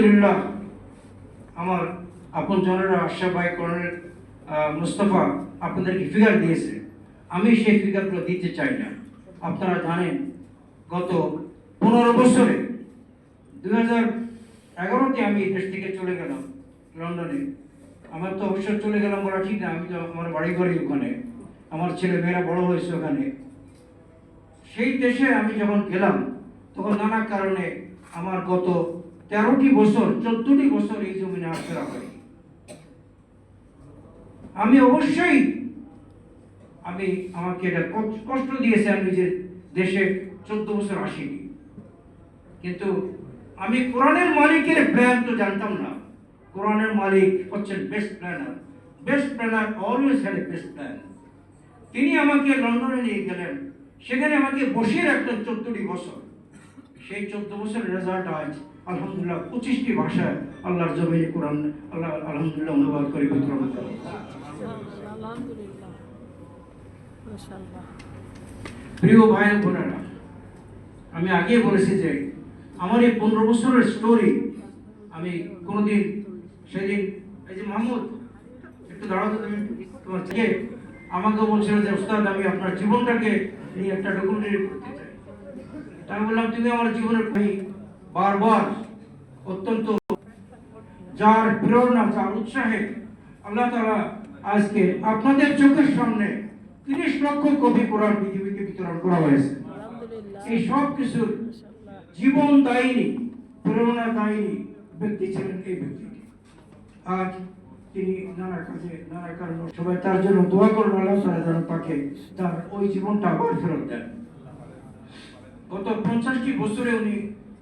আলহামদুলিল্লাহ আমার আপন জনেরা আশরাফ ভাই, কর্নেল মুস্তফা আপনাদেরকে ফিগার দিয়েছে, আমি সেই ফিগারগুলো দিতে চাই না। আপনারা জানেন গত 15 বছরে 2011-তে আমি দেশ থেকে চলে গেলাম লন্ডনে। আমার তো অবশ্য চলে গেলাম বলা ঠিক না, আমি তো আমার বাড়ি ঘরে ওখানে, আমার ছেলে মেয়েরা বড় হয়েছে ওখানে। সেই দেশে আমি যখন গেলাম তখন নানা কারণে আমার গত 13টি বছর 14টি বছর এই জমিনে আসা হয়। আমি অবশ্যই আমাকে এটা কষ্ট দিয়েছে, আমি যে দেশে 14 বছর আসিনি, কিন্তু আমি কোরআনের মালিকের প্ল্যান তো জানতাম না। কোরআনের মালিক হচ্ছেন best planner always had a best plan. তিনি আমাকে লন্ডনে নিয়ে গেলেন, সেখানে আমাকে বসিয়ে রাখলেন 14টি বছর। সেই 14 বছরের রেজাল্ট আজ আলহামদুলিল্লাহ 25টি ভাষায় আল্লাহর জমিনে কোরআন আল্লাহ আলহামদুলিল্লাহ অনুবাদ করে বিতরণ করা। প্রিয় ভাই বোনেরা, আমি আগে বলেছি যে আমার এই 15 বছরের স্টোরি আমি কোনোদিন সেদিন এই যে মাহমুদ একটু দাঁড়াতে তুমি তোমার থেকে আমাকে বলছিল যে উস্তাদ আমি আপনার জীবনটাকে নিয়ে একটা ডকুমেন্টারি করতে চাই। আমি বললাম তুমি আমার জীবনের বারবার অত্যন্ত যার প্রেরণা যার উৎসাহে আল্লাহ তাআলা আজকে আপনাদের চোখের সামনে 30 লক্ষ কপি কোরআন পৃথিবীকে বিতরণ করা হয়েছে। এই সব কিছুর জীবন দায়িনী প্রেরণা দায়িনী ব্যক্তি ছিলেন এই ব্যক্তিটি। আজ তিনি নানা কারণে সবাই তার জন্য দোয়া করুন, আল্লাহ তাআলা যেন তাকে তার ওই জীবনটা আবার ফেরত দেন। গত 50টি বছরে উনি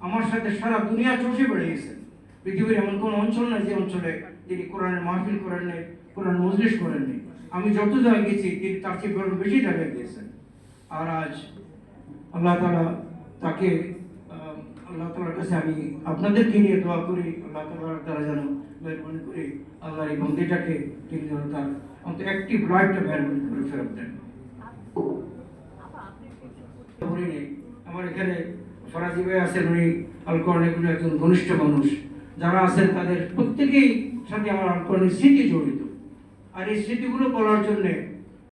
আমার সাথে সারা দুনিয়া চষে বেড়িয়েছেন। পৃথিবীর এমন কোন অঞ্চল নাই যে অঞ্চলে তিনি কোরআনের মাহফিল করেন নাই, কোরআন মজলিস করেননি। আমি যত জায়গায় গেছি তিনি তার চেয়ে বরং বেশি জায়গায় গিয়েছেন। আর আজ আল্লাহ তাআলা তাকে আল্লাহ তাআলার কাছে আমি আপনাদেরকে নিয়ে দোয়া করি, আল্লাহ তাআলার দ্বারা যেন মেহরবানি করে আল্লাহর এই বন্দিটাকে তিনি যেন তার অন্তত অ্যাক্টিভ লাইফটা মেহরবানি করে ফেরত দেন। আমার এখানে ফরাজি ভাই আছেন, উনি আল কোরআনের একজন ঘনিষ্ঠ মানুষ। যারা আছেন তাদের প্রত্যেকেই সাথে আমার আল কোরআনের স্মৃতি জড়িত। আর এই স্মৃতিগুলো বলার জন্য